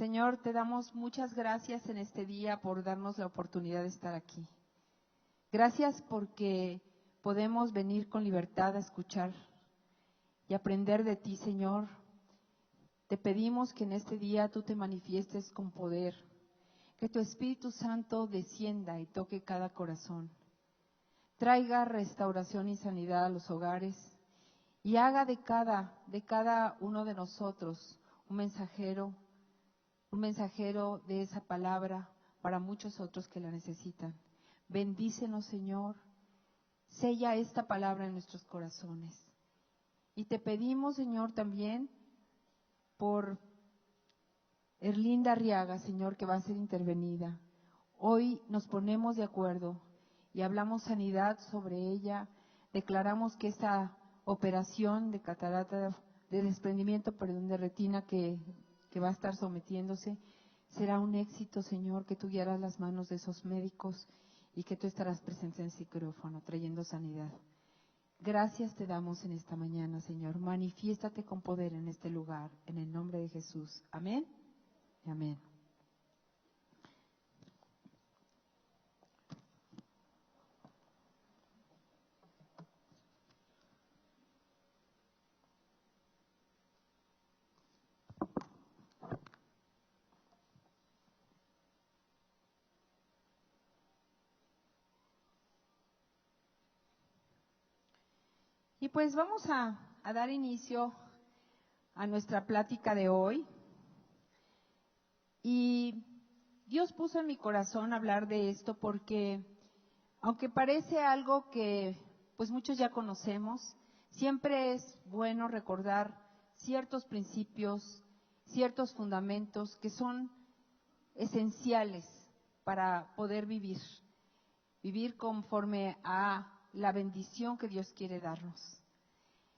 Señor, te damos muchas gracias en este día por darnos la oportunidad de estar aquí. Gracias porque podemos venir con libertad a escuchar y aprender de ti, Señor. Te pedimos que en este día tú te manifiestes con poder, que tu Espíritu Santo descienda y toque cada corazón, traiga restauración y sanidad a los hogares y haga de cada uno de nosotros un mensajero de esa palabra para muchos otros que la necesitan. Bendícenos, Señor, sella esta palabra en nuestros corazones. Y te pedimos, Señor, también por Erlinda Arriaga, Señor, que va a ser intervenida. Hoy nos ponemos de acuerdo y hablamos sanidad sobre ella. Declaramos que esta operación de catarata, de desprendimiento, de retina que va a estar sometiéndose, será un éxito, Señor, que tú guiarás las manos de esos médicos y que tú estarás presente en ese quirófano trayendo sanidad. Gracias te damos en esta mañana, Señor. Manifiéstate con poder en este lugar, en el nombre de Jesús. Amén y amén. Y pues vamos a dar inicio a nuestra plática de hoy. Y Dios puso en mi corazón hablar de esto porque, aunque parece algo que pues muchos ya conocemos, siempre es bueno recordar ciertos principios, ciertos fundamentos que son esenciales para poder vivir conforme a la bendición que Dios quiere darnos.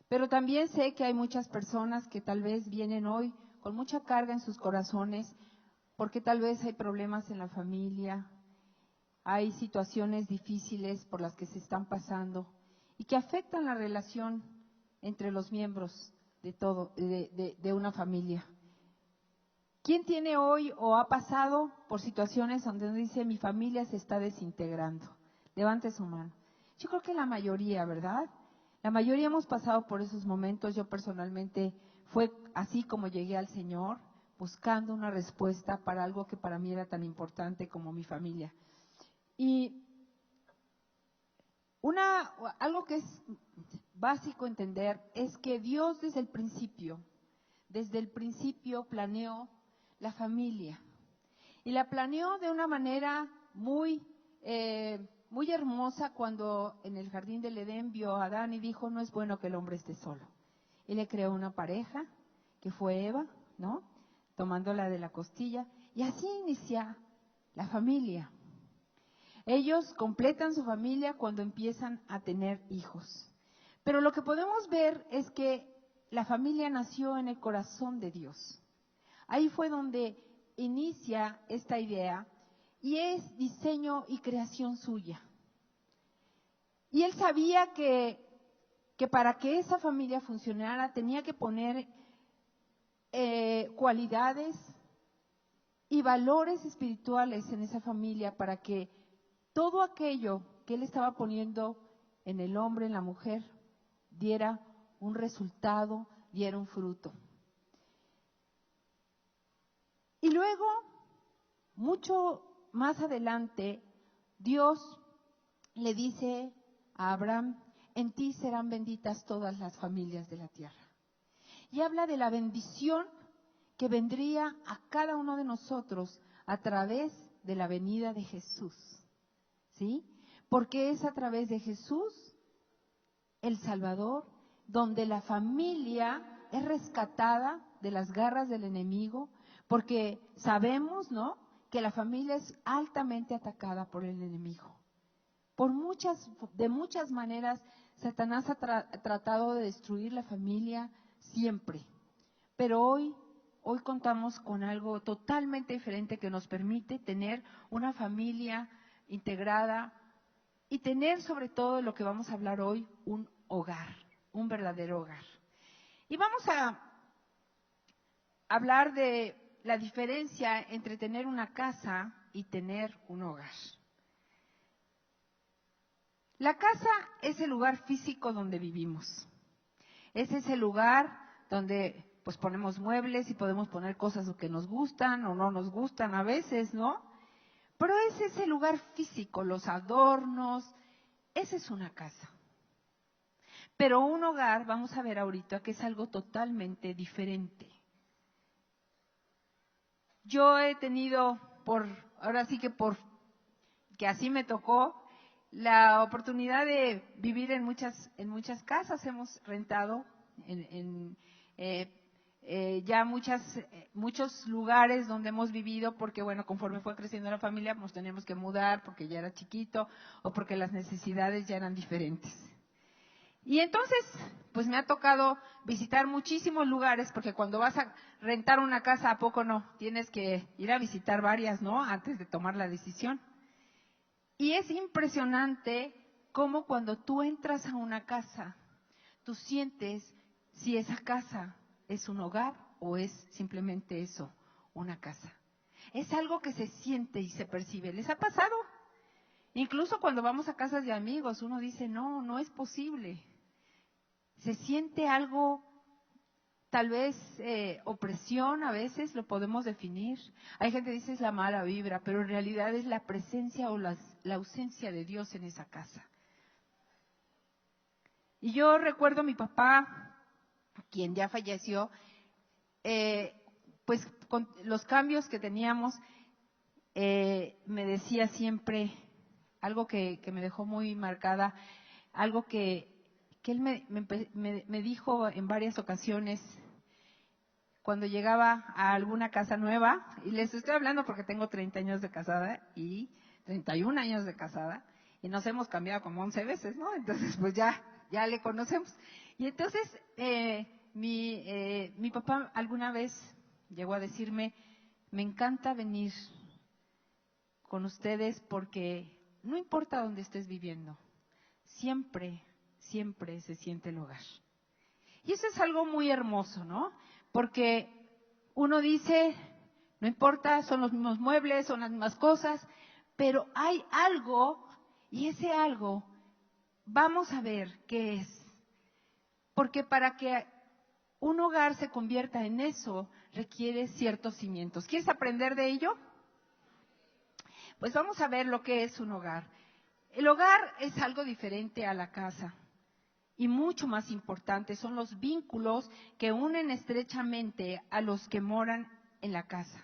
Pero también sé que hay muchas personas que tal vez vienen hoy con mucha carga en sus corazones, porque tal vez hay problemas en la familia, hay situaciones difíciles por las que se están pasando y que afectan la relación entre los miembros de una familia. ¿Quién tiene hoy o ha pasado por situaciones donde dice mi familia se está desintegrando? Levante su mano. Yo creo que la mayoría, ¿verdad? La mayoría hemos pasado por esos momentos. Yo personalmente fue así como llegué al Señor, buscando una respuesta para algo que para mí era tan importante como mi familia. Y algo que es básico entender es que Dios desde el principio planeó la familia. Y la planeó de una manera muy hermosa cuando en el jardín del Edén vio a Adán y dijo, no es bueno que el hombre esté solo. Y le creó una pareja, que fue Eva, ¿no? Tomándola de la costilla. Y así inicia la familia. Ellos completan su familia cuando empiezan a tener hijos. Pero lo que podemos ver es que la familia nació en el corazón de Dios. Ahí fue donde inicia esta idea y es diseño y creación suya. Y él sabía que para que esa familia funcionara tenía que poner cualidades y valores espirituales en esa familia para que todo aquello que él estaba poniendo en el hombre, en la mujer, diera un resultado, diera un fruto. Y luego, mucho más adelante, Dios le dice a Abraham, en ti serán benditas todas las familias de la tierra. Y habla de la bendición que vendría a cada uno de nosotros a través de la venida de Jesús. ¿Sí? Porque es a través de Jesús, el Salvador, donde la familia es rescatada de las garras del enemigo, porque sabemos, ¿no?, que la familia es altamente atacada por el enemigo. De muchas maneras, Satanás ha tratado de destruir la familia siempre. Pero hoy contamos con algo totalmente diferente que nos permite tener una familia integrada y tener, sobre todo, lo que vamos a hablar hoy, un hogar, un verdadero hogar. Y vamos a hablar de la diferencia entre tener una casa y tener un hogar. La casa es el lugar físico donde vivimos. Es ese lugar donde pues ponemos muebles y podemos poner cosas que nos gustan o no nos gustan a veces, ¿no? Pero es ese lugar físico, los adornos, esa es una casa. Pero un hogar, vamos a ver ahorita, que es algo totalmente diferente. Yo he tenido, ahora sí que así me tocó, la oportunidad de vivir en muchas casas. Hemos rentado ya muchos lugares donde hemos vivido, porque bueno, conforme fue creciendo la familia, nos teníamos que mudar porque ya era chiquito o porque las necesidades ya eran diferentes. Y entonces, pues me ha tocado visitar muchísimos lugares, porque cuando vas a rentar una casa, ¿a poco no? Tienes que ir a visitar varias, ¿no? Antes de tomar la decisión. Y es impresionante cómo cuando tú entras a una casa, tú sientes si esa casa es un hogar o es simplemente eso, una casa. Es algo que se siente y se percibe. ¿Les ha pasado? Incluso cuando vamos a casas de amigos, uno dice, no es posible. Se siente algo, tal vez opresión, a veces lo podemos definir. Hay gente que dice es la mala vibra, pero en realidad es la presencia o la ausencia de Dios en esa casa. Y yo recuerdo a mi papá, quien ya falleció, pues con los cambios que teníamos, me decía siempre algo que me dejó muy marcada, algo que él me dijo en varias ocasiones cuando llegaba a alguna casa nueva, y les estoy hablando porque tengo 30 años de casada y 31 años de casada, y nos hemos cambiado como 11 veces, ¿no? Entonces, pues ya le conocemos. Y entonces, mi papá alguna vez llegó a decirme, me encanta venir con ustedes porque no importa dónde estés viviendo, siempre se siente el hogar. Y eso es algo muy hermoso, ¿no? Porque uno dice, no importa, son los mismos muebles, son las mismas cosas, pero hay algo, y ese algo, vamos a ver qué es. Porque para que un hogar se convierta en eso, requiere ciertos cimientos. ¿Quieres aprender de ello? Pues vamos a ver lo que es un hogar. El hogar es algo diferente a la casa. Y mucho más importante son los vínculos que unen estrechamente a los que moran en la casa,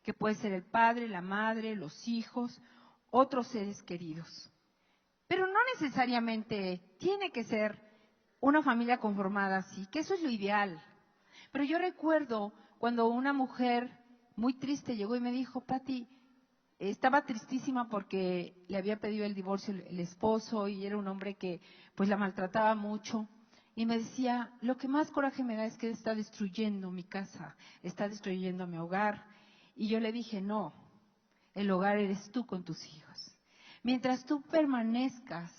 que puede ser el padre, la madre, los hijos, otros seres queridos. Pero no necesariamente tiene que ser una familia conformada así, que eso es lo ideal. Pero yo recuerdo cuando una mujer muy triste llegó y me dijo, Pati, estaba tristísima porque le había pedido el divorcio el esposo y era un hombre que pues la maltrataba mucho. Y me decía, lo que más coraje me da es que está destruyendo mi casa, está destruyendo mi hogar. Y yo le dije, no, el hogar eres tú con tus hijos. Mientras tú permanezcas,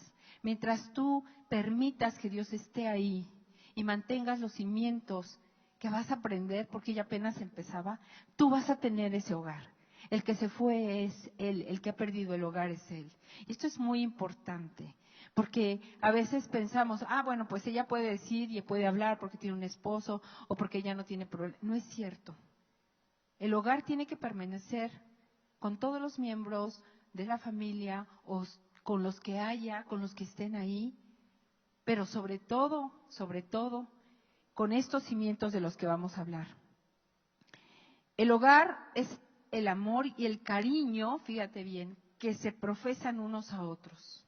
mientras tú permitas que Dios esté ahí y mantengas los cimientos que vas a aprender, porque ella apenas empezaba, tú vas a tener ese hogar. El que se fue es él, el que ha perdido el hogar es él. Y esto es muy importante, porque a veces pensamos, bueno, pues ella puede decir y puede hablar porque tiene un esposo o porque ella no tiene problema. No es cierto. El hogar tiene que permanecer con todos los miembros de la familia o con los que haya, con los que estén ahí, pero sobre todo, con estos cimientos de los que vamos a hablar. El hogar es el amor y el cariño, fíjate bien, que se profesan unos a otros.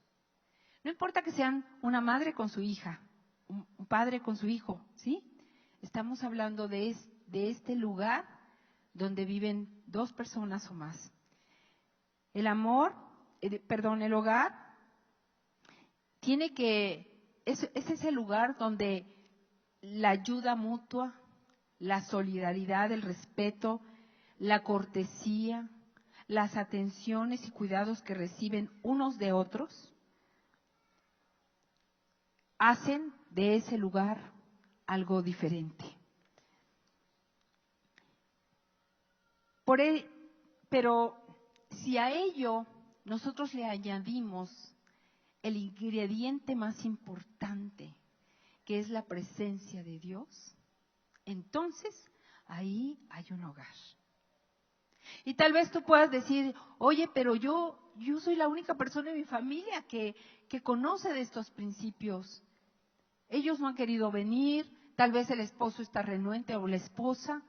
No importa que sean una madre con su hija, un padre con su hijo, ¿sí? Estamos hablando de este lugar donde viven dos personas o más. El hogar es ese lugar donde la ayuda mutua, la solidaridad, el respeto, la cortesía, las atenciones y cuidados que reciben unos de otros, hacen de ese lugar algo diferente. Pero si a ello nosotros le añadimos el ingrediente más importante, que es la presencia de Dios, entonces ahí hay un hogar. Y tal vez tú puedas decir, oye, pero yo soy la única persona en mi familia que conoce de estos principios. Ellos no han querido venir, tal vez el esposo está renuente o la esposa.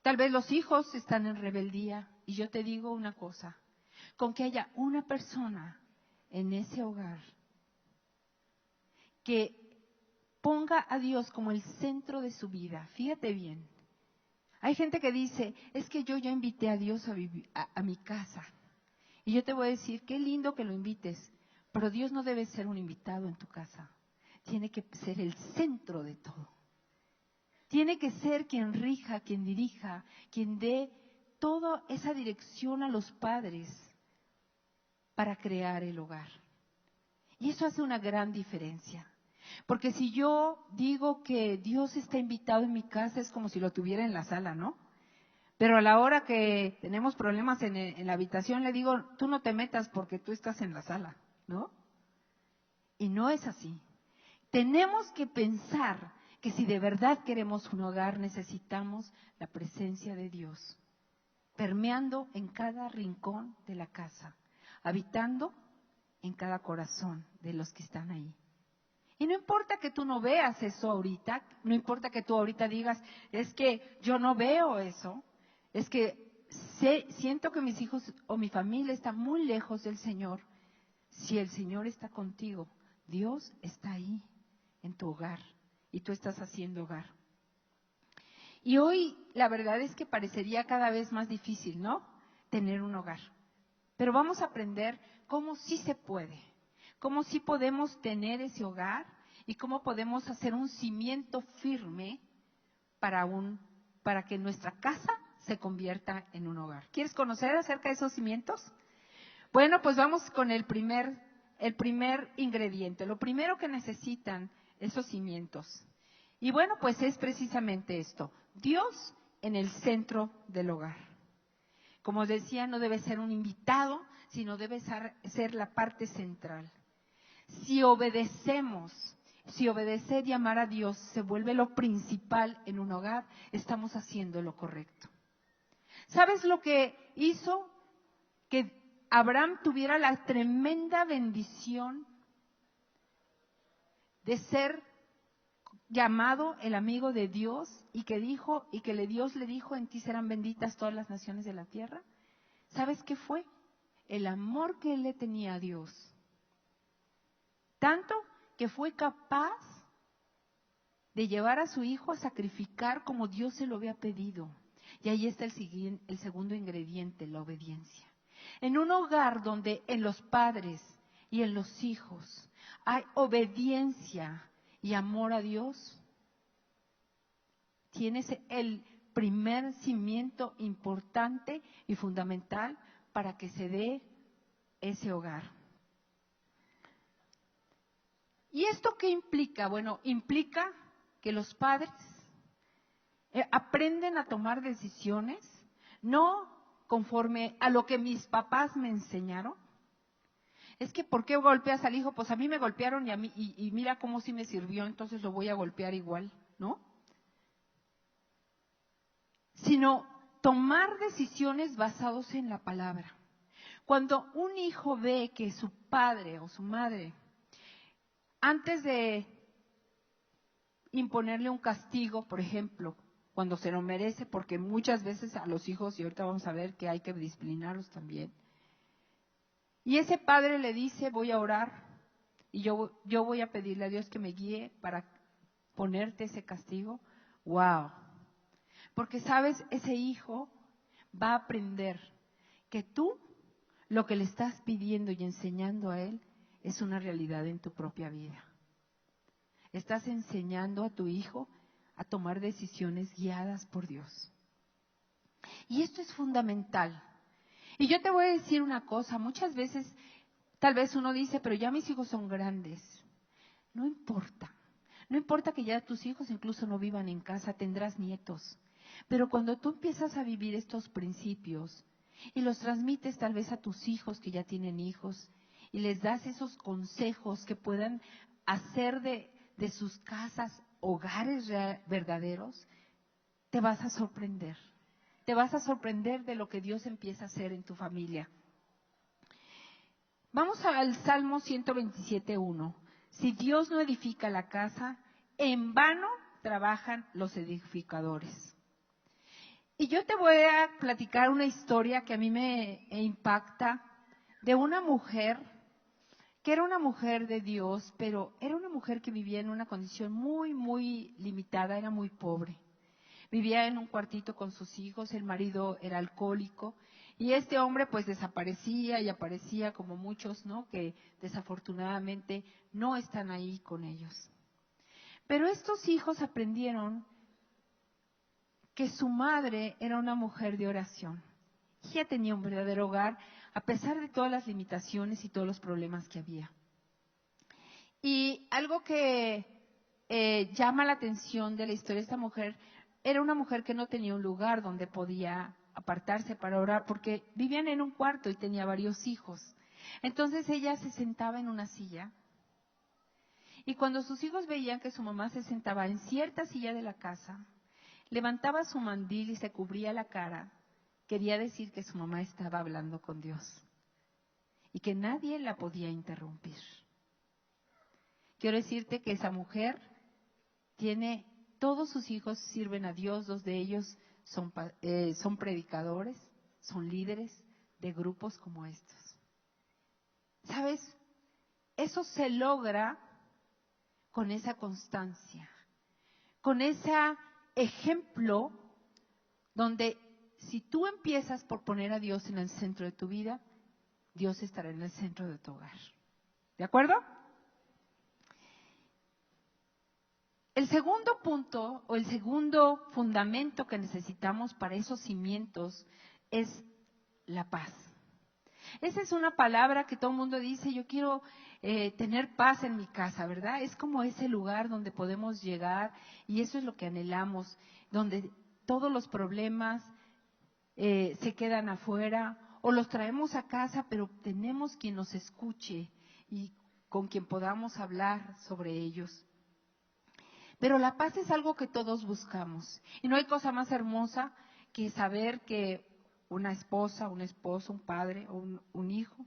Tal vez los hijos están en rebeldía. Y yo te digo una cosa, con que haya una persona en ese hogar que ponga a Dios como el centro de su vida. Fíjate bien. Hay gente que dice, es que yo ya invité a Dios a mi casa. Y yo te voy a decir, qué lindo que lo invites, pero Dios no debe ser un invitado en tu casa. Tiene que ser el centro de todo. Tiene que ser quien rija, quien dirija, quien dé toda esa dirección a los padres para crear el hogar. Y eso hace una gran diferencia. Porque si yo digo que Dios está invitado en mi casa, es como si lo tuviera en la sala, ¿no? Pero a la hora que tenemos problemas en la habitación, le digo, tú no te metas porque tú estás en la sala, ¿no? Y no es así. Tenemos que pensar que si de verdad queremos un hogar, necesitamos la presencia de Dios, permeando en cada rincón de la casa, habitando en cada corazón de los que están ahí. Y no importa que tú no veas eso ahorita, no importa que tú ahorita digas, es que yo no veo eso, es que siento que mis hijos o mi familia está muy lejos del Señor. Si el Señor está contigo, Dios está ahí en tu hogar y tú estás haciendo hogar. Y hoy la verdad es que parecería cada vez más difícil, ¿no? Tener un hogar. Pero vamos a aprender cómo sí se puede, cómo sí podemos tener ese hogar y cómo podemos hacer un cimiento firme para que nuestra casa se convierta en un hogar. ¿Quieres conocer acerca de esos cimientos? Bueno, pues vamos con el primer ingrediente. Lo primero que necesitan esos cimientos. Y bueno, pues es precisamente esto. Dios en el centro del hogar. Como decía, no debe ser un invitado, sino debe ser la parte central. Si obedecer y amar a Dios se vuelve lo principal en un hogar, estamos haciendo lo correcto. ¿Sabes lo que hizo que Abraham tuviera la tremenda bendición de ser llamado el amigo de Dios y que Dios le dijo, en ti serán benditas todas las naciones de la tierra? ¿Sabes qué fue? El amor que él le tenía a Dios. Tanto que fue capaz de llevar a su hijo a sacrificar como Dios se lo había pedido. Y ahí está el segundo ingrediente, la obediencia. En un hogar donde en los padres y en los hijos hay obediencia y amor a Dios, tienes el primer cimiento importante y fundamental para que se dé ese hogar. ¿Y esto qué implica? Bueno, implica que los padres aprenden a tomar decisiones, no conforme a lo que mis papás me enseñaron. Es que ¿por qué golpeas al hijo? Pues a mí me golpearon y mira cómo sí me sirvió, entonces lo voy a golpear igual, ¿no? Sino tomar decisiones basadas en la palabra. Cuando un hijo ve que su padre o su madre, antes de imponerle un castigo, por ejemplo, cuando se lo merece, porque muchas veces a los hijos, y ahorita vamos a ver que hay que disciplinarlos también, y ese padre le dice, voy a orar, y yo voy a pedirle a Dios que me guíe para ponerte ese castigo. ¡Wow! Porque, ¿sabes? Ese hijo va a aprender que tú, lo que le estás pidiendo y enseñando a él, es una realidad en tu propia vida. Estás enseñando a tu hijo a tomar decisiones guiadas por Dios. Y esto es fundamental. Y yo te voy a decir una cosa, muchas veces tal vez uno dice, pero ya mis hijos son grandes. No importa que ya tus hijos incluso no vivan en casa, tendrás nietos. Pero cuando tú empiezas a vivir estos principios y los transmites tal vez a tus hijos que ya tienen hijos y les das esos consejos que puedan hacer de sus casas hogares verdaderos, te vas a sorprender. Te vas a sorprender de lo que Dios empieza a hacer en tu familia. Vamos al Salmo 127:1. Si Dios no edifica la casa, en vano trabajan los edificadores. Y yo te voy a platicar una historia que a mí me impacta de una mujer que era una mujer de Dios, pero era una mujer que vivía en una condición muy, muy limitada, era muy pobre. Vivía en un cuartito con sus hijos, el marido era alcohólico y este hombre pues desaparecía y aparecía como muchos, ¿no? Que desafortunadamente no están ahí con ellos. Pero estos hijos aprendieron que su madre era una mujer de oración. Ella tenía un verdadero hogar a pesar de todas las limitaciones y todos los problemas que había. Y algo que llama la atención de la historia de esta mujer, era una mujer que no tenía un lugar donde podía apartarse para orar, porque vivían en un cuarto y tenía varios hijos. Entonces ella se sentaba en una silla, y cuando sus hijos veían que su mamá se sentaba en cierta silla de la casa, levantaba su mandil y se cubría la cara. Quería decir que su mamá estaba hablando con Dios y que nadie la podía interrumpir. Quiero decirte que esa mujer tiene, todos sus hijos sirven a Dios, 2 de ellos son predicadores, son líderes de grupos como estos. ¿Sabes? Eso se logra con esa constancia, con ese ejemplo donde si tú empiezas por poner a Dios en el centro de tu vida, Dios estará en el centro de tu hogar. ¿De acuerdo? El segundo punto o el segundo fundamento que necesitamos para esos cimientos es la paz. Esa es una palabra que todo el mundo dice, yo quiero tener paz en mi casa, ¿verdad? Es como ese lugar donde podemos llegar y eso es lo que anhelamos, donde todos los problemas se quedan afuera o los traemos a casa, pero tenemos quien nos escuche y con quien podamos hablar sobre ellos. Pero la paz es algo que todos buscamos. Y no hay cosa más hermosa que saber que una esposa, un esposo, un padre o un hijo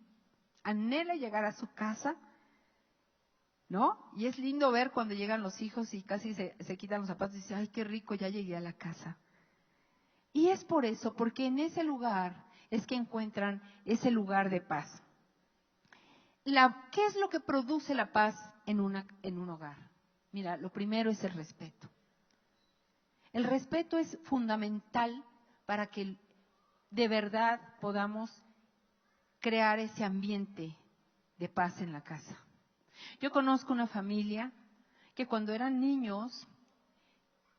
anhela llegar a su casa, ¿no? Y es lindo ver cuando llegan los hijos y casi se quitan los zapatos y dicen, ay, qué rico, ya llegué a la casa. Y es por eso, porque en ese lugar es que encuentran ese lugar de paz. ¿Qué es lo que produce la paz en un hogar? Mira, lo primero es el respeto. El respeto es fundamental para que de verdad podamos crear ese ambiente de paz en la casa. Yo conozco una familia que cuando eran niños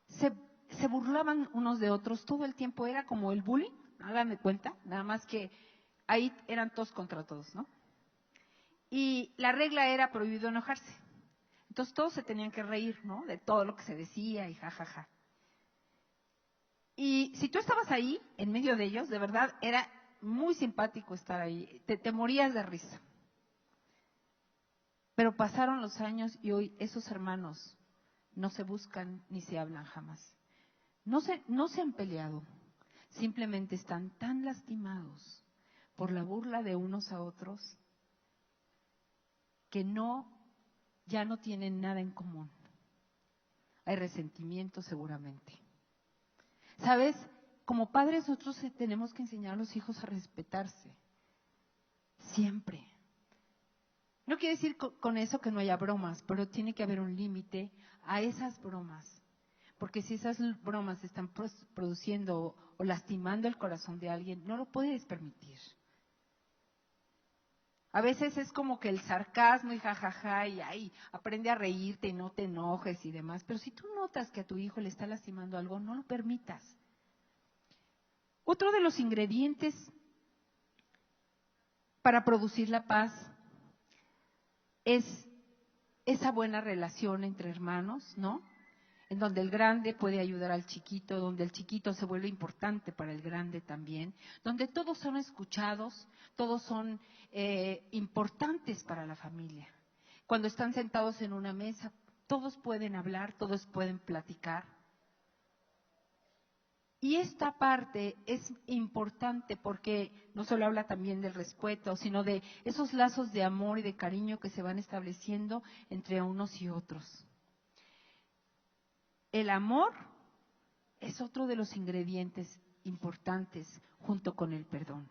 se burlaban unos de otros todo el tiempo, era como el bullying, háganme cuenta, nada más que ahí eran todos contra todos, ¿no? Y la regla era prohibido enojarse. Entonces todos se tenían que reír, ¿no? De todo lo que se decía y jajaja. Y si tú estabas ahí, en medio de ellos, de verdad, era muy simpático estar ahí. Te morías de risa. Pero pasaron los años y hoy esos hermanos no se buscan ni se hablan jamás. No se han peleado. Simplemente están tan lastimados por la burla de unos a otros que ya no tienen nada en común. Hay resentimiento seguramente. ¿Sabes? Como padres nosotros tenemos que enseñar a los hijos a respetarse. Siempre. No quiere decir con eso que no haya bromas, pero tiene que haber un límite a esas bromas. Porque si esas bromas están produciendo o lastimando el corazón de alguien, no lo puedes permitir. A veces es como que el sarcasmo y jajaja y ay, aprende a reírte y no te enojes y demás. Pero si tú notas que a tu hijo le está lastimando algo, no lo permitas. Otro de los ingredientes para producir la paz es esa buena relación entre hermanos, ¿no? en donde el grande puede ayudar al chiquito, donde el chiquito se vuelve importante para el grande también, donde todos son escuchados, todos son importantes para la familia. Cuando están sentados en una mesa, todos pueden hablar, todos pueden platicar. Y esta parte es importante porque no solo habla también del respeto, sino de esos lazos de amor y de cariño que se van estableciendo entre unos y otros. El amor es otro de los ingredientes importantes junto con el perdón.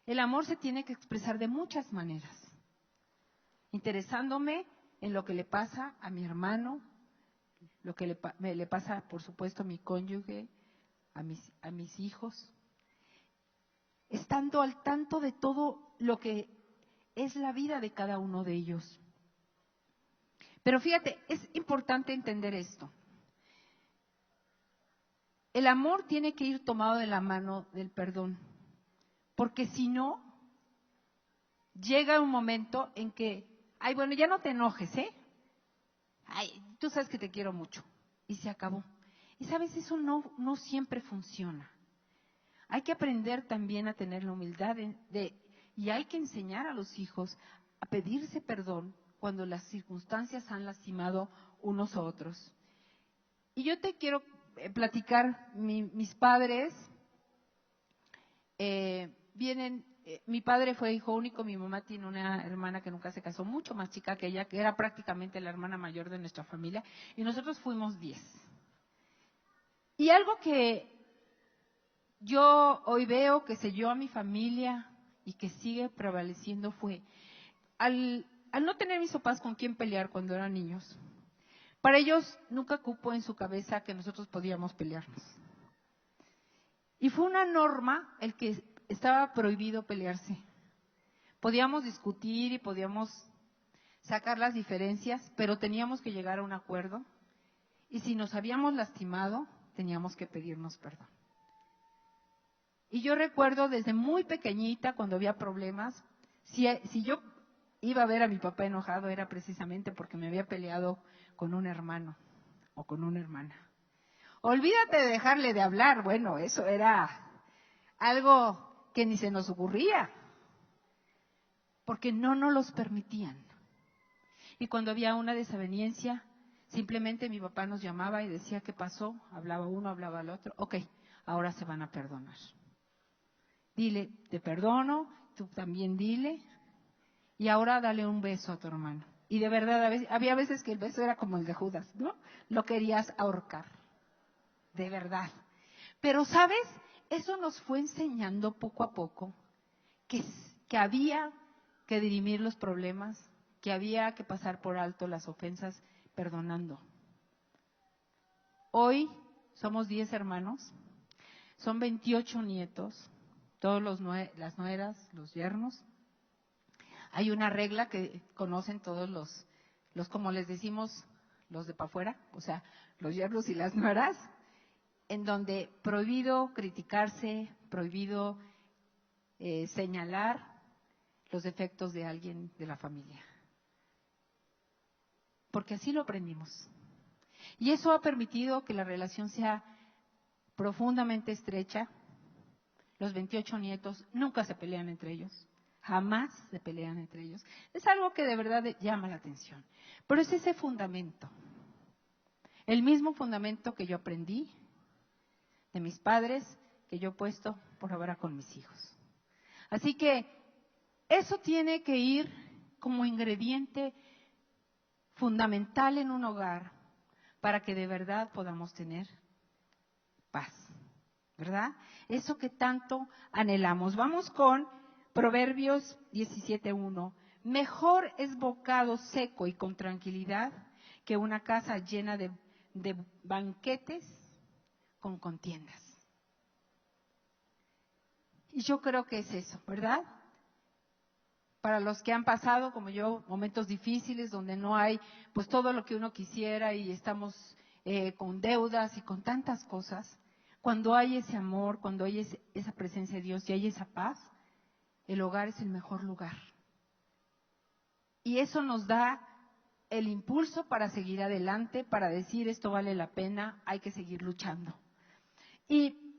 El amor se tiene que expresar de muchas maneras, interesándome en lo que le pasa a mi hermano, lo que le pasa, por supuesto, a mi cónyuge, a mis hijos, estando al tanto de todo lo que es la vida de cada uno de ellos. Pero fíjate, es importante entender esto. El amor tiene que ir tomado de la mano del perdón, porque si no, llega un momento en que, ay, bueno, ya no te enojes, ¿eh? Ay, tú sabes que te quiero mucho. Y se acabó. Y sabes, eso no siempre funciona. Hay que aprender también a tener la humildad y hay que enseñar a los hijos a pedirse perdón cuando las circunstancias han lastimado unos a otros. Y yo te quiero platicar, mis padres vienen. Mi padre fue hijo único, mi mamá tiene una hermana que nunca se casó, mucho más chica que ella, que era prácticamente la hermana mayor de nuestra familia, y nosotros fuimos 10. Y algo que yo hoy veo que selló a mi familia y que sigue prevaleciendo fue, al no tener mis papás con quién pelear cuando eran niños, para ellos nunca cupo en su cabeza que nosotros podíamos pelearnos. Y fue una norma el que estaba prohibido pelearse. Podíamos discutir y podíamos sacar las diferencias, pero teníamos que llegar a un acuerdo. Y si nos habíamos lastimado, teníamos que pedirnos perdón. Y yo recuerdo desde muy pequeñita, cuando había problemas, si yo iba a ver a mi papá enojado, era precisamente porque me había peleado con un hermano o con una hermana. Olvídate de dejarle de hablar, bueno, eso era algo que ni se nos ocurría, porque no nos los permitían. Y cuando había una desaveniencia, simplemente mi papá nos llamaba y decía qué pasó, hablaba uno, hablaba el otro, ok, ahora se van a perdonar. Dile, te perdono, tú también dile, y ahora dale un beso a tu hermano. Y de verdad, había veces que el beso era como el de Judas, ¿no? Lo querías ahorcar, de verdad. Pero, ¿sabes? Eso nos fue enseñando poco a poco que había que dirimir los problemas, que había que pasar por alto las ofensas perdonando. Hoy somos 10 hermanos, son 28 nietos, todos las nueras, los yernos. Hay una regla que conocen todos los como les decimos, los de pa' afuera, o sea, los yernos y las nueras, en donde prohibido criticarse, prohibido señalar los defectos de alguien de la familia. Porque así lo aprendimos. Y eso ha permitido que la relación sea profundamente estrecha. Los 28 nietos nunca se pelean entre ellos. Jamás se pelean entre ellos. Es algo que de verdad llama la atención. Pero es ese fundamento. El mismo fundamento que yo aprendí de mis padres, que yo he puesto por ahora con mis hijos. Así que eso tiene que ir como ingrediente fundamental en un hogar para que de verdad podamos tener paz, ¿verdad? Eso que tanto anhelamos. Vamos con Proverbios 17:1. Mejor es bocado seco y con tranquilidad que una casa llena de banquetes con contiendas. Y yo creo que es eso, ¿verdad? Para los que han pasado, como yo, momentos difíciles donde no hay pues todo lo que uno quisiera y estamos con deudas y con tantas cosas, cuando hay ese amor, cuando hay esa presencia de Dios y hay esa paz, el hogar es el mejor lugar. Y eso nos da el impulso para seguir adelante, para decir esto vale la pena, hay que seguir luchando. Y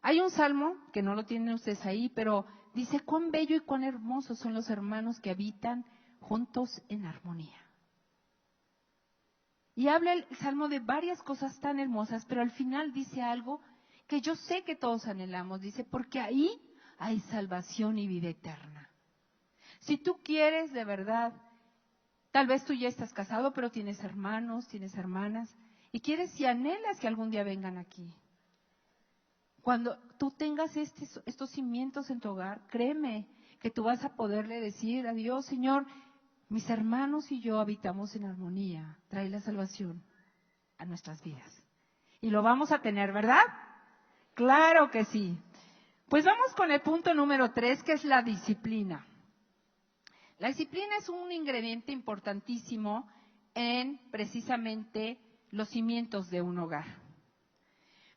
hay un salmo, que no lo tienen ustedes ahí, pero dice, cuán bello y cuán hermosos son los hermanos que habitan juntos en armonía. Y habla el salmo de varias cosas tan hermosas, pero al final dice algo que yo sé que todos anhelamos. Dice, porque ahí hay salvación y vida eterna. Si tú quieres de verdad, tal vez tú ya estás casado, pero tienes hermanos, tienes hermanas, y quieres y anhelas que algún día vengan aquí. Cuando tú tengas estos cimientos en tu hogar, créeme que tú vas a poderle decir a Dios, Señor, mis hermanos y yo habitamos en armonía, trae la salvación a nuestras vidas. Y lo vamos a tener, ¿verdad? Claro que sí. Pues vamos con el punto número 3, que es la disciplina. La disciplina es un ingrediente importantísimo en precisamente los cimientos de un hogar.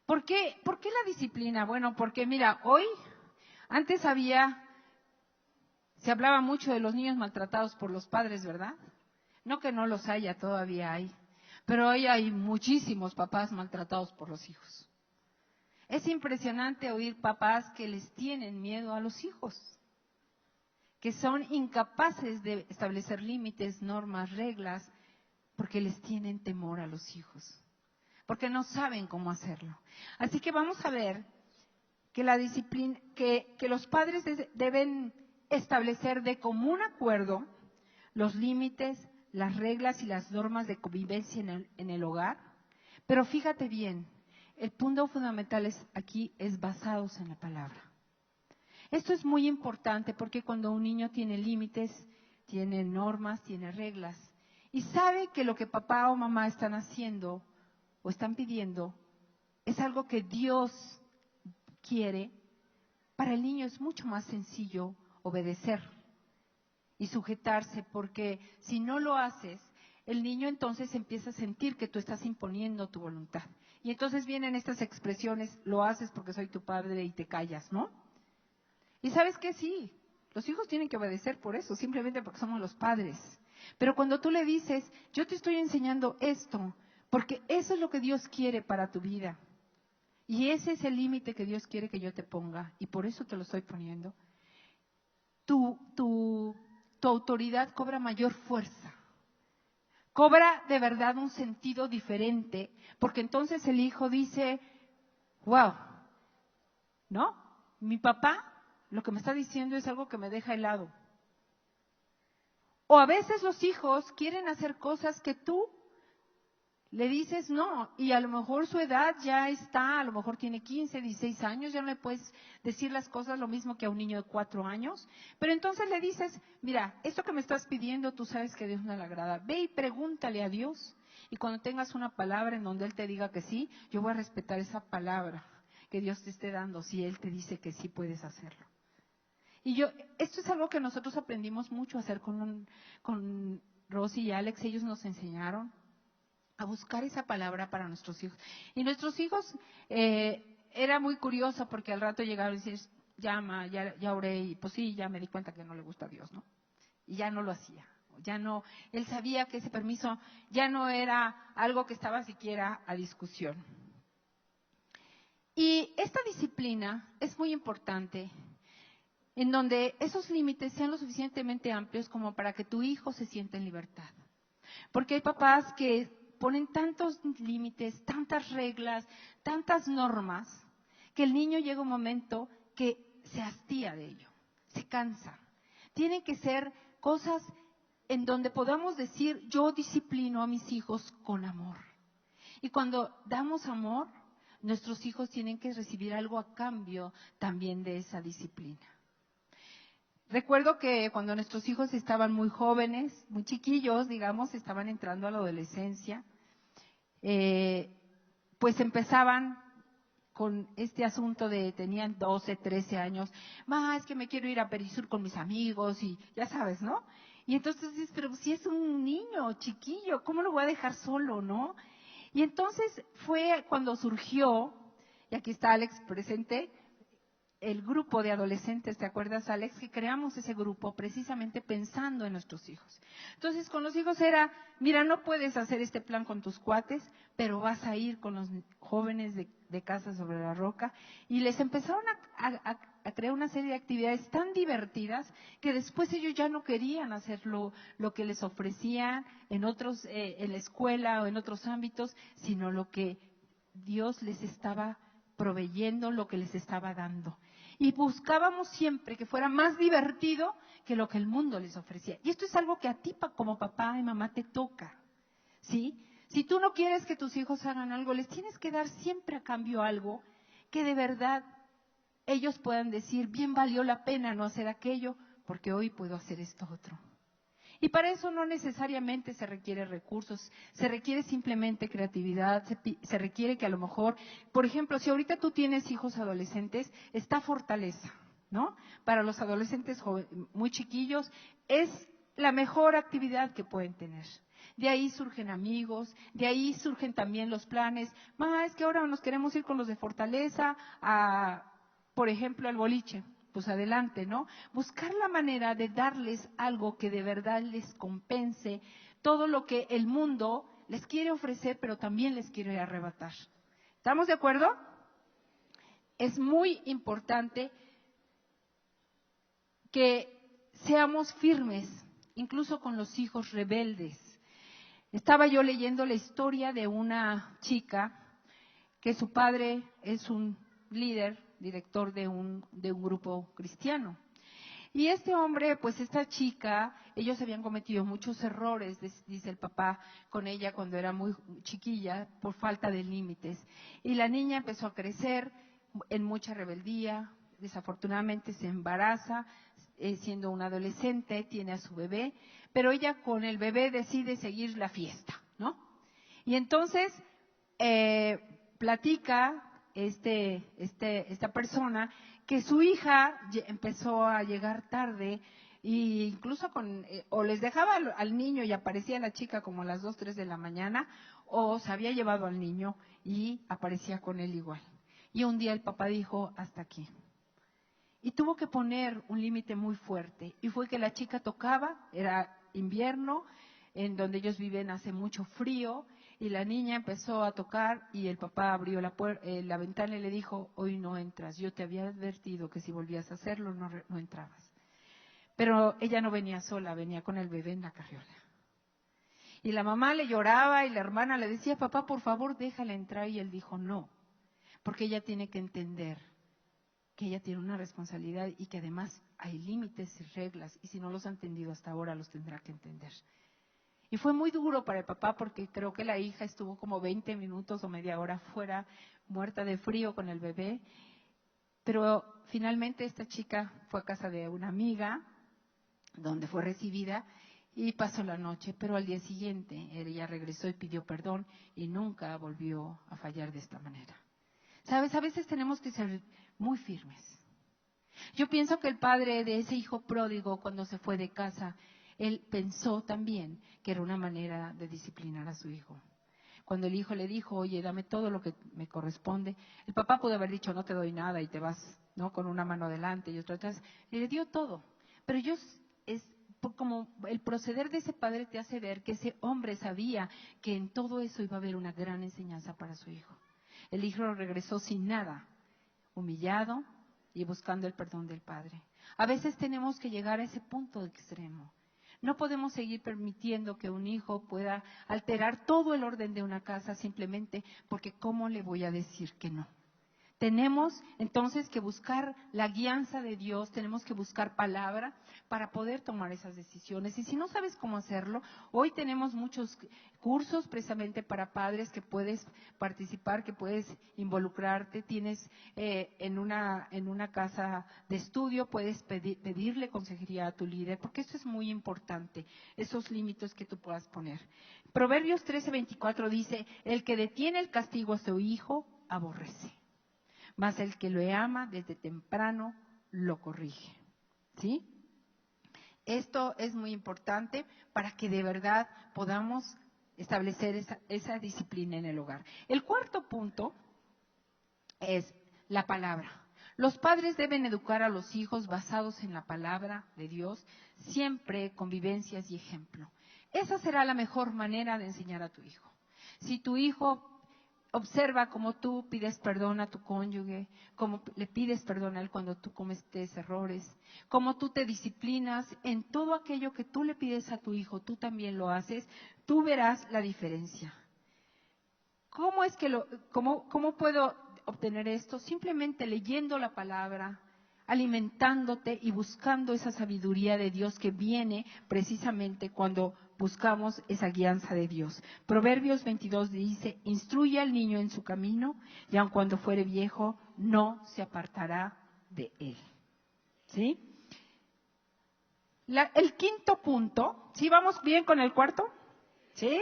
¿Por qué la disciplina? Bueno, porque mira, antes se hablaba mucho de los niños maltratados por los padres, ¿verdad? No que no los haya, todavía hay. Pero hoy hay muchísimos papás maltratados por los hijos. Es impresionante oír papás que les tienen miedo a los hijos, que son incapaces de establecer límites, normas, reglas, porque les tienen temor a los hijos, porque no saben cómo hacerlo. Así que vamos a ver que la disciplina, que los padres deben establecer de común acuerdo los límites, las reglas y las normas de convivencia en el hogar. Pero fíjate bien, el punto fundamental aquí es basados en la palabra. Esto es muy importante porque cuando un niño tiene límites, tiene normas, tiene reglas, y sabe que lo que papá o mamá están haciendo o están pidiendo es algo que Dios quiere, para el niño es mucho más sencillo obedecer y sujetarse, porque si no lo haces, el niño entonces empieza a sentir que tú estás imponiendo tu voluntad. Y entonces vienen estas expresiones, lo haces porque soy tu padre y te callas, ¿no? Y sabes que sí, los hijos tienen que obedecer por eso, simplemente porque somos los padres. Pero cuando tú le dices, yo te estoy enseñando esto, porque eso es lo que Dios quiere para tu vida. Y ese es el límite que Dios quiere que yo te ponga, y por eso te lo estoy poniendo. Tu autoridad cobra mayor fuerza. Cobra de verdad un sentido diferente, porque entonces el hijo dice, wow, ¿no? Mi papá lo que me está diciendo es algo que me deja helado. O a veces los hijos quieren hacer cosas que tú le dices no, y a lo mejor su edad ya está, a lo mejor tiene 15, 16 años, ya no le puedes decir las cosas lo mismo que a un niño de 4 años, pero entonces le dices, mira, esto que me estás pidiendo, tú sabes que a Dios no le agrada, ve y pregúntale a Dios, y cuando tengas una palabra en donde Él te diga que sí, yo voy a respetar esa palabra que Dios te esté dando, si Él te dice que sí puedes hacerlo. Y esto es algo que nosotros aprendimos mucho a hacer con Rosy y Alex, ellos nos enseñaron a buscar esa palabra para nuestros hijos. Y nuestros hijos, era muy curioso porque al rato llegaron y decían, llama, ya oré, y pues sí, ya me di cuenta que no le gusta a Dios, ¿no? Y ya no lo hacía, ya no, él sabía que ese permiso ya no era algo que estaba siquiera a discusión. Y esta disciplina es muy importante, en donde esos límites sean lo suficientemente amplios como para que tu hijo se sienta en libertad. Porque hay papás que ponen tantos límites, tantas reglas, tantas normas, que el niño llega un momento que se hastía de ello, se cansa. Tienen que ser cosas en donde podamos decir, yo disciplino a mis hijos con amor. Y cuando damos amor, nuestros hijos tienen que recibir algo a cambio también de esa disciplina. Recuerdo que cuando nuestros hijos estaban muy jóvenes, muy chiquillos, digamos, estaban entrando a la adolescencia, pues empezaban con este asunto de, tenían 12, 13 años, es que me quiero ir a Perisur con mis amigos y ya sabes, ¿no? Y entonces dices, pero si es un niño chiquillo, ¿cómo lo voy a dejar solo, no? Y entonces fue cuando surgió, y aquí está Alex presente, el grupo de adolescentes, ¿te acuerdas, Alex? Que creamos ese grupo precisamente pensando en nuestros hijos. Entonces, con los hijos era, mira, no puedes hacer este plan con tus cuates, pero vas a ir con los jóvenes de Casa sobre la Roca. Y les empezaron a crear una serie de actividades tan divertidas que después ellos ya no querían hacer lo que les ofrecían en otros, en la escuela o en otros ámbitos, sino lo que Dios les estaba proveyendo, lo que les estaba dando. Y buscábamos siempre que fuera más divertido que lo que el mundo les ofrecía. Y esto es algo que a ti como papá y mamá te toca, ¿sí? Si tú no quieres que tus hijos hagan algo, les tienes que dar siempre a cambio algo que de verdad ellos puedan decir, bien valió la pena no hacer aquello, porque hoy puedo hacer esto otro. Y para eso no necesariamente se requiere recursos, se requiere simplemente creatividad, se requiere que a lo mejor, por ejemplo, si ahorita tú tienes hijos adolescentes, está Fortaleza, ¿no? Para los adolescentes muy chiquillos es la mejor actividad que pueden tener. De ahí surgen amigos, de ahí surgen también los planes. Es que ahora nos queremos ir con los de Fortaleza por ejemplo, al boliche. Pues adelante, ¿no? Buscar la manera de darles algo que de verdad les compense todo lo que el mundo les quiere ofrecer, pero también les quiere arrebatar. ¿Estamos de acuerdo? Es muy importante que seamos firmes, incluso con los hijos rebeldes. Estaba yo leyendo la historia de una chica que su padre es un líder, director de un grupo cristiano. Y este hombre, pues esta chica, ellos habían cometido muchos errores, dice el papá, con ella cuando era muy chiquilla, por falta de límites. Y la niña empezó a crecer en mucha rebeldía, desafortunadamente se embaraza, siendo una adolescente, tiene a su bebé, pero ella con el bebé decide seguir la fiesta, ¿no? Y entonces platica esta persona que su hija empezó a llegar tarde e incluso o les dejaba al niño y aparecía la chica como a las 2, 3 de la mañana, o se había llevado al niño y aparecía con él igual. Y un día el papá dijo, hasta aquí. Y tuvo que poner un límite muy fuerte. Y fue que la chica tocaba, era invierno, en donde ellos viven hace mucho frío, y la niña empezó a tocar y el papá abrió la ventana y le dijo, hoy no entras, yo te había advertido que si volvías a hacerlo no entrabas. Pero ella no venía sola, venía con el bebé en la carriola. Y la mamá le lloraba y la hermana le decía, papá, por favor, déjala entrar. Y él dijo, no, porque ella tiene que entender que ella tiene una responsabilidad y que además hay límites y reglas, y si no los ha entendido hasta ahora, los tendrá que entender. Y fue muy duro para el papá porque creo que la hija estuvo como 20 minutos o media hora fuera, muerta de frío con el bebé. Pero finalmente esta chica fue a casa de una amiga, donde fue recibida y pasó la noche. Pero al día siguiente ella regresó y pidió perdón y nunca volvió a fallar de esta manera. ¿Sabes? A veces tenemos que ser muy firmes. Yo pienso que el padre de ese hijo pródigo, cuando se fue de casa, él pensó también que era una manera de disciplinar a su hijo. Cuando el hijo le dijo, oye, dame todo lo que me corresponde, el papá pudo haber dicho, no te doy nada y te vas, ¿no? Con una mano adelante y otra atrás. Y le dio todo. Pero como el proceder de ese padre te hace ver que ese hombre sabía que en todo eso iba a haber una gran enseñanza para su hijo. El hijo regresó sin nada, humillado y buscando el perdón del padre. A veces tenemos que llegar a ese punto extremo. No podemos seguir permitiendo que un hijo pueda alterar todo el orden de una casa simplemente porque ¿cómo le voy a decir que no? Tenemos entonces que buscar la guianza de Dios, tenemos que buscar palabra para poder tomar esas decisiones. Y si no sabes cómo hacerlo, hoy tenemos muchos cursos precisamente para padres que puedes participar, que puedes involucrarte. Tienes en una casa de estudio, puedes pedirle consejería a tu líder, porque eso es muy importante, esos límites que tú puedas poner. Proverbios 13:24 dice, el que detiene el castigo a su hijo, aborrece. Mas el que lo ama desde temprano lo corrige. ¿Sí? Esto es muy importante para que de verdad podamos establecer esa disciplina en el hogar. El cuarto punto es la palabra. Los padres deben educar a los hijos basados en la palabra de Dios, siempre con vivencias y ejemplo. Esa será la mejor manera de enseñar a tu hijo. Si tu hijo observa cómo tú pides perdón a tu cónyuge, cómo le pides perdón a él cuando tú cometes errores, cómo tú te disciplinas en todo aquello que tú le pides a tu hijo, tú también lo haces, tú verás la diferencia. ¿Cómo puedo obtener esto? Simplemente leyendo la palabra, alimentándote y buscando esa sabiduría de Dios que viene precisamente cuando buscamos esa guianza de Dios. Proverbios 22 dice, instruye al niño en su camino y aun cuando fuere viejo no se apartará de él. ¿Sí? El quinto punto, ¿sí vamos bien con el cuarto? ¿Sí?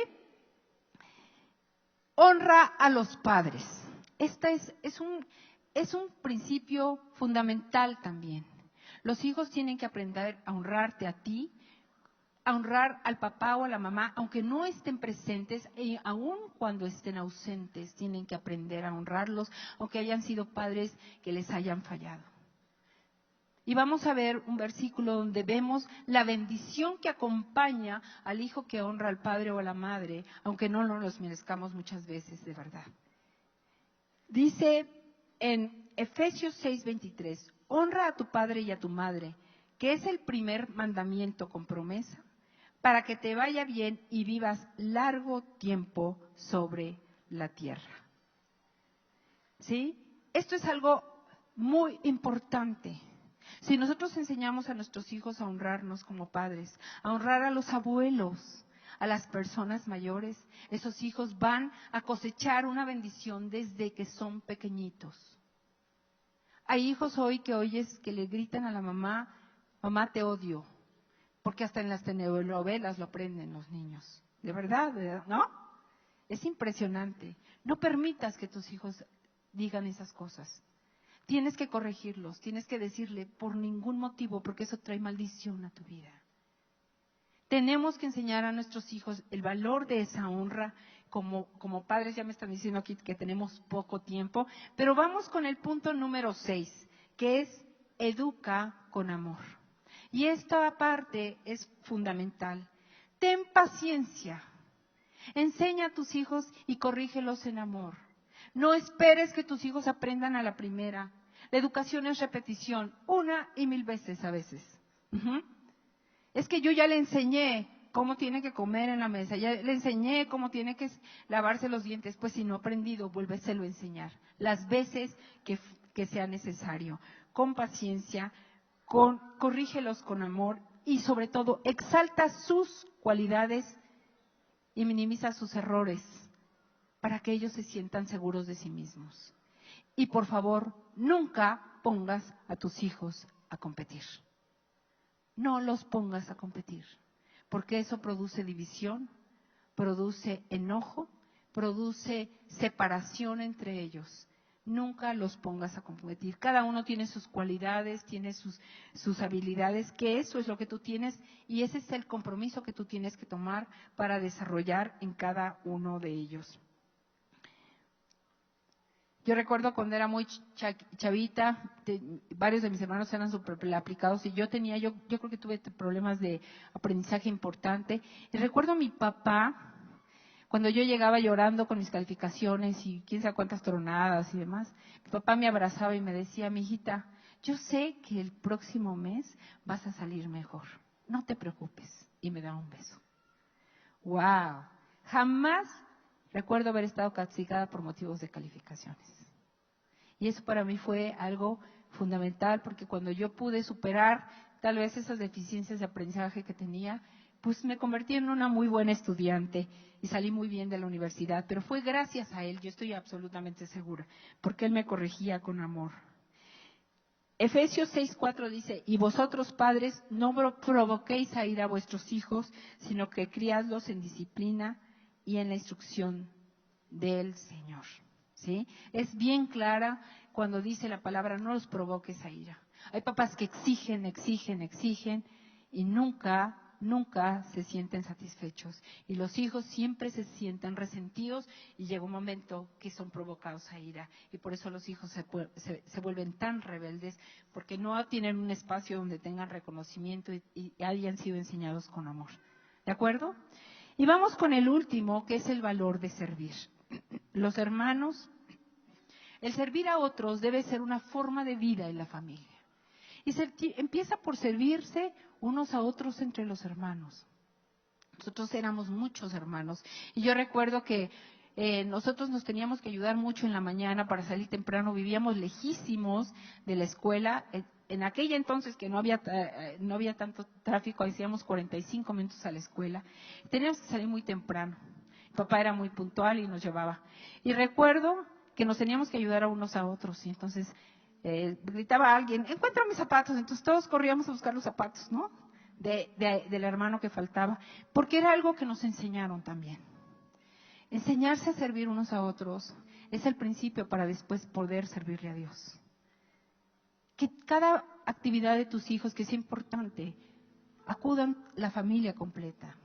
Honra a los padres. Este es un principio fundamental también. Los hijos tienen que aprender a honrarte a ti, a honrar al papá o a la mamá, aunque no estén presentes, y aun cuando estén ausentes, tienen que aprender a honrarlos, aunque hayan sido padres que les hayan fallado. Y vamos a ver un versículo donde vemos la bendición que acompaña al hijo que honra al padre o a la madre, aunque no nos los merezcamos muchas veces, de verdad. Dice en Efesios 6:23, honra a tu padre y a tu madre, que es el primer mandamiento con promesa, para que te vaya bien y vivas largo tiempo sobre la tierra. ¿Sí? Esto es algo muy importante. Si nosotros enseñamos a nuestros hijos a honrarnos como padres, a honrar a los abuelos, a las personas mayores, esos hijos van a cosechar una bendición desde que son pequeñitos. Hay hijos hoy que oyes que le gritan a la mamá, mamá te odio, porque hasta en las telenovelas lo aprenden los niños. De verdad, ¿no? Es impresionante. No permitas que tus hijos digan esas cosas. Tienes que corregirlos, tienes que decirle por ningún motivo, porque eso trae maldición a tu vida. Tenemos que enseñar a nuestros hijos el valor de esa honra. Como padres, ya me están diciendo aquí que tenemos poco tiempo, pero vamos con el punto número 6, que es educa con amor. Y esta parte es fundamental. Ten paciencia. Enseña a tus hijos y corrígelos en amor. No esperes que tus hijos aprendan a la primera. La educación es repetición, 1 y 1000 veces a veces. Es que yo ya le enseñé cómo tiene que comer en la mesa, ya le enseñé cómo tiene que lavarse los dientes. Pues si no ha aprendido, vuélveselo a enseñar las veces que sea necesario. Con paciencia, corrígelos con amor y sobre todo exalta sus cualidades y minimiza sus errores, para que ellos se sientan seguros de sí mismos. Y por favor, nunca pongas a tus hijos a competir. No los pongas a competir, porque eso produce división, produce enojo, produce separación entre ellos. Nunca los pongas a competir. Cada uno tiene sus cualidades, tiene sus habilidades, que eso es lo que tú tienes y ese es el compromiso que tú tienes que tomar para desarrollar en cada uno de ellos. Yo recuerdo cuando era muy chavita, varios de mis hermanos eran súper aplicados y yo creo que tuve problemas de aprendizaje importante. Y recuerdo a mi papá, cuando yo llegaba llorando con mis calificaciones y quién sabe cuántas tronadas y demás, mi papá me abrazaba y me decía, mijita, yo sé que el próximo mes vas a salir mejor, no te preocupes. Y me daba un beso. ¡Wow! Jamás recuerdo haber estado castigada por motivos de calificaciones. Y eso para mí fue algo fundamental, porque cuando yo pude superar tal vez esas deficiencias de aprendizaje que tenía, pues me convertí en una muy buena estudiante y salí muy bien de la universidad. Pero fue gracias a él, yo estoy absolutamente segura, porque él me corregía con amor. Efesios 6:4 dice, y vosotros padres no provoquéis a ira a vuestros hijos, sino que criadlos en disciplina y en la instrucción del Señor. ¿Sí? Es bien clara cuando dice la palabra, no los provoques a ira. Hay papás que exigen y nunca nunca se sienten satisfechos y los hijos siempre se sienten resentidos y llega un momento que son provocados a ira y por eso los hijos se vuelven tan rebeldes porque no tienen un espacio donde tengan reconocimiento y hayan sido enseñados con amor. ¿De acuerdo? Y vamos con el último, que es el valor de servir. Los hermanos, el servir a otros debe ser una forma de vida en la familia. Y empieza por servirse unos a otros entre los hermanos. Nosotros éramos muchos hermanos. Y yo recuerdo que nosotros nos teníamos que ayudar mucho en la mañana para salir temprano. Vivíamos lejísimos de la escuela. En aquella entonces que no había tanto tráfico, hacíamos 45 minutos a la escuela. Teníamos que salir muy temprano. Mi papá era muy puntual y nos llevaba. Y recuerdo que nos teníamos que ayudar a unos a otros. Y entonces gritaba a alguien, encuentra mis zapatos. Entonces todos corríamos a buscar los zapatos, ¿no? Del hermano que faltaba. Porque era algo que nos enseñaron también. Enseñarse a servir unos a otros es el principio para después poder servirle a Dios. Que cada actividad de tus hijos, que es importante, acudan la familia completa.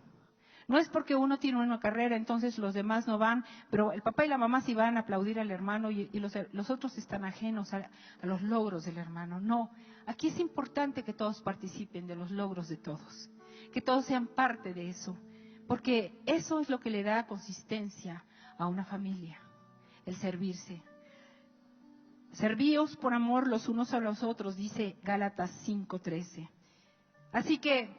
No es porque uno tiene una carrera, entonces los demás no van, pero el papá y la mamá sí van a aplaudir al hermano y los otros están ajenos a los logros del hermano. No, aquí es importante que todos participen de los logros de todos, que todos sean parte de eso, porque eso es lo que le da consistencia a una familia, el servirse. Servíos por amor los unos a los otros, dice Gálatas 5:13. Así que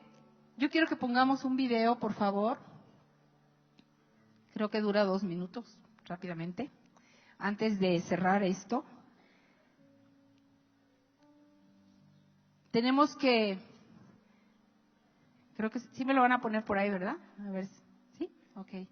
yo quiero que pongamos un video, por favor. Creo que dura 2 minutos, rápidamente, antes de cerrar esto. Tenemos que, creo que sí me lo van a poner por ahí, ¿verdad? A ver, ¿sí? Ok.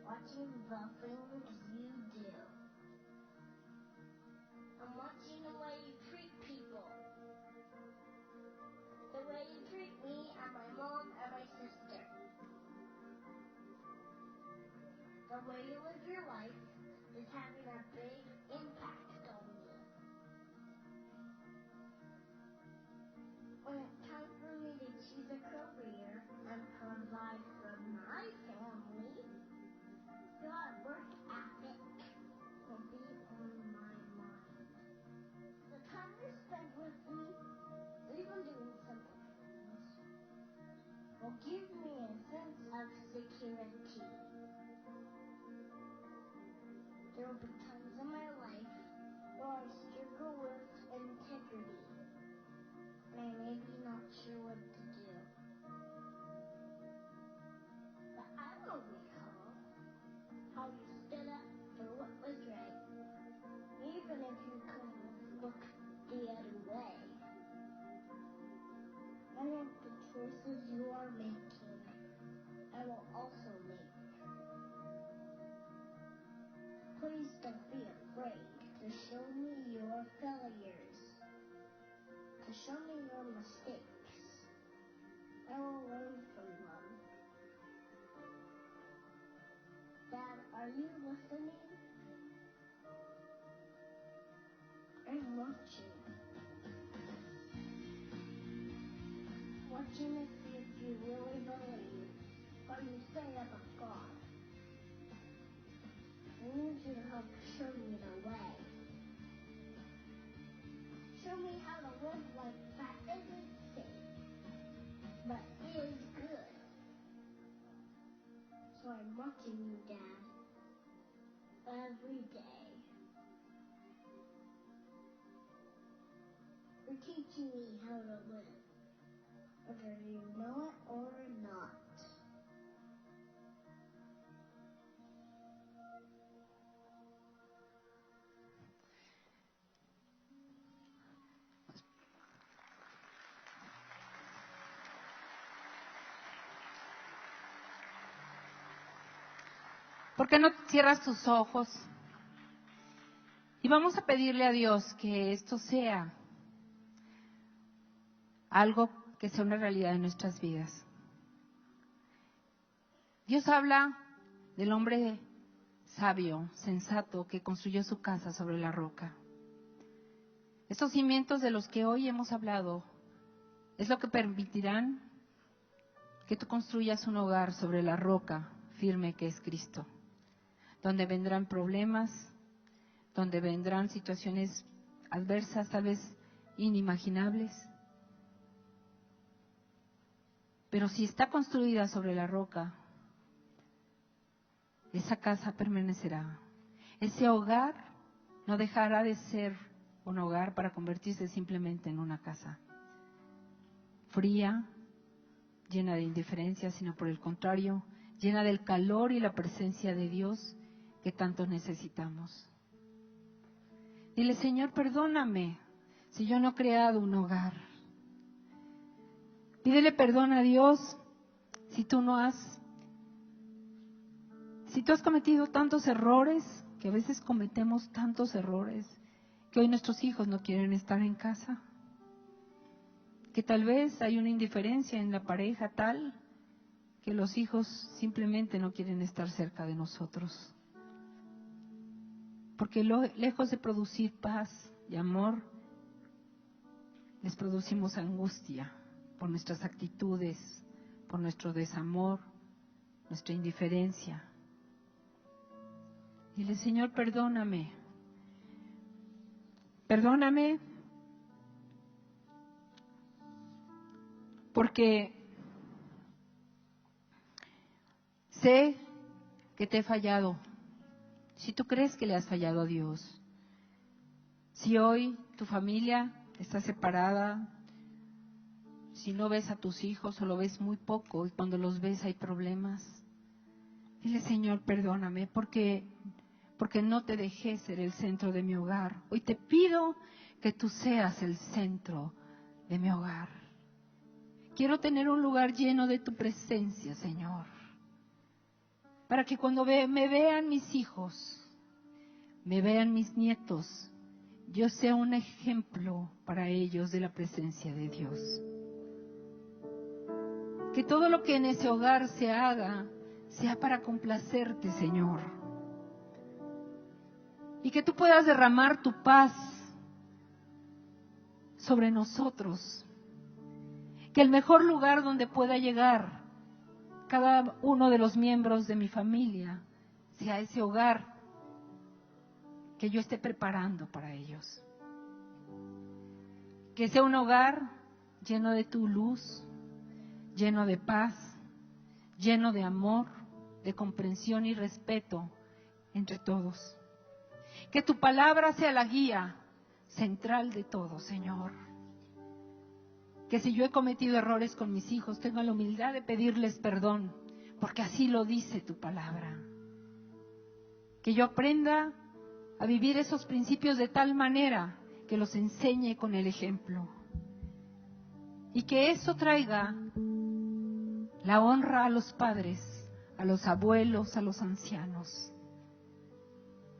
Watching the things you do. I'm watching the way you treat people. The way you treat me and my mom and my sister. The way you live your life is having a big impact on me. When it's time for me to choose a career and provide for my family, your work ethic will be on my mind. The time you spend with me, even doing simple things, will give me a sense of security. There will be times in my life where I struggle with integrity, and I may be not sure what to do. But I will recall how you stood up for what was right, even if you couldn't look the other way. Many of the choices you are making, I will also make. Please don't be afraid to show me your failures, to show me your mistakes. I will learn from them. Dad, are you listening? I'm watching. Watching to see if you really believe what you say about God. I need you to help show me the way. Show me how to live life that isn't safe, but is good. So I'm watching you, Dad, every day. You're teaching me how to live, whether you know it or not. ¿Por qué no cierras tus ojos? Y vamos a pedirle a Dios que esto sea algo que sea una realidad en nuestras vidas. Dios habla del hombre sabio, sensato, que construyó su casa sobre la roca. Estos cimientos de los que hoy hemos hablado es lo que permitirán que tú construyas un hogar sobre la roca firme que es Cristo, donde vendrán problemas, donde vendrán situaciones adversas, tal vez inimaginables. Pero si está construida sobre la roca, esa casa permanecerá. Ese hogar no dejará de ser un hogar para convertirse simplemente en una casa fría, llena de indiferencia, sino por el contrario, llena del calor y la presencia de Dios que tanto necesitamos. Dile, Señor, perdóname si yo no he creado un hogar. Pídele perdón a Dios si tú has cometido tantos errores, que a veces cometemos tantos errores, que hoy nuestros hijos no quieren estar en casa. Que tal vez hay una indiferencia en la pareja tal que los hijos simplemente no quieren estar cerca de nosotros. Porque lejos de producir paz y amor, les producimos angustia por nuestras actitudes, por nuestro desamor, nuestra indiferencia. Dile, Señor, perdóname. Perdóname porque sé que te he fallado. Si tú crees que le has fallado a Dios, si hoy tu familia está separada, si no ves a tus hijos o lo ves muy poco y cuando los ves hay problemas, dile, Señor, perdóname porque no te dejé ser el centro de mi hogar. Hoy te pido que tú seas el centro de mi hogar. Quiero tener un lugar lleno de tu presencia, Señor. Para que cuando me vean mis hijos, me vean mis nietos, yo sea un ejemplo para ellos de la presencia de Dios. Que todo lo que en ese hogar se haga sea para complacerte, Señor. Y que tú puedas derramar tu paz sobre nosotros. Que el mejor lugar donde pueda llegar cada uno de los miembros de mi familia sea ese hogar que yo esté preparando para ellos. Que sea un hogar lleno de tu luz, lleno de paz, lleno de amor, de comprensión y respeto entre todos. Que tu palabra sea la guía central de todo, Señor. Que si yo he cometido errores con mis hijos, tenga la humildad de pedirles perdón, porque así lo dice tu palabra. Que yo aprenda a vivir esos principios de tal manera que los enseñe con el ejemplo. Y que eso traiga la honra a los padres, a los abuelos, a los ancianos,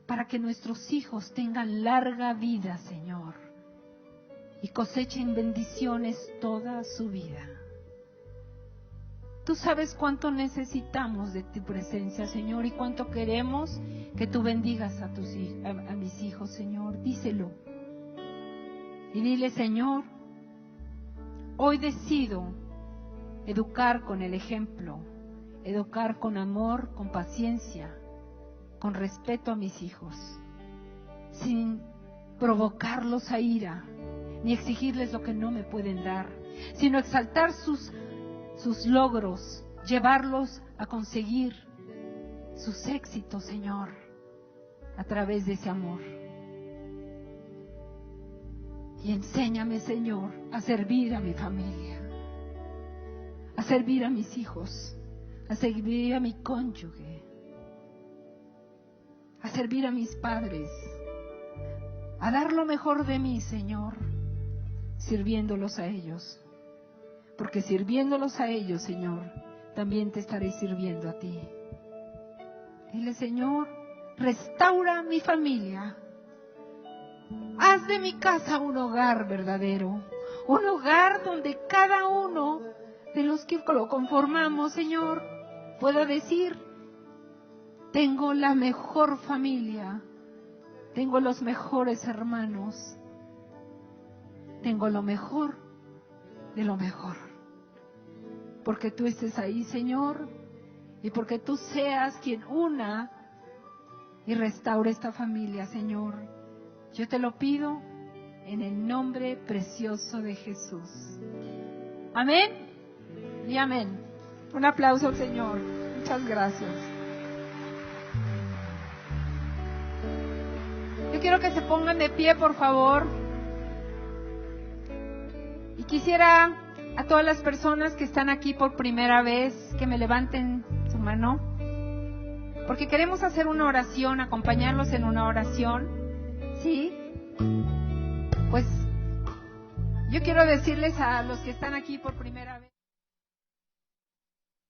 para que nuestros hijos tengan larga vida, Señor, y cosechen bendiciones toda su vida. Tú sabes cuánto necesitamos de tu presencia, Señor, y cuánto queremos que tú bendigas a mis hijos, Señor. Díselo. Y dile, Señor, hoy decido educar con el ejemplo, educar con amor, con paciencia, con respeto a mis hijos, sin provocarlos a ira, ni exigirles lo que no me pueden dar, sino exaltar sus logros, llevarlos a conseguir sus éxitos, Señor, a través de ese amor. Y enséñame, Señor, a servir a mi familia, a servir a mis hijos, a servir a mi cónyuge, a servir a mis padres, a dar lo mejor de mí, Señor, sirviéndolos a ellos. Porque sirviéndolos a ellos, Señor, también te estaré sirviendo a ti. Dile, Señor, restaura mi familia. Haz de mi casa un hogar verdadero, un hogar donde cada uno de los que lo conformamos, Señor, pueda decir, tengo la mejor familia, tengo los mejores hermanos, tengo lo mejor de lo mejor. Porque tú estés ahí, Señor, y porque tú seas quien una y restaure esta familia, Señor. Yo te lo pido en el nombre precioso de Jesús. Amén y amén. Un aplauso al Señor. Muchas gracias. Yo quiero que se pongan de pie, por favor. Y quisiera a todas las personas que están aquí por primera vez que me levanten su mano, porque queremos hacer una oración, acompañarlos en una oración. ¿Sí? Pues yo quiero decirles a los que están aquí por primera vez.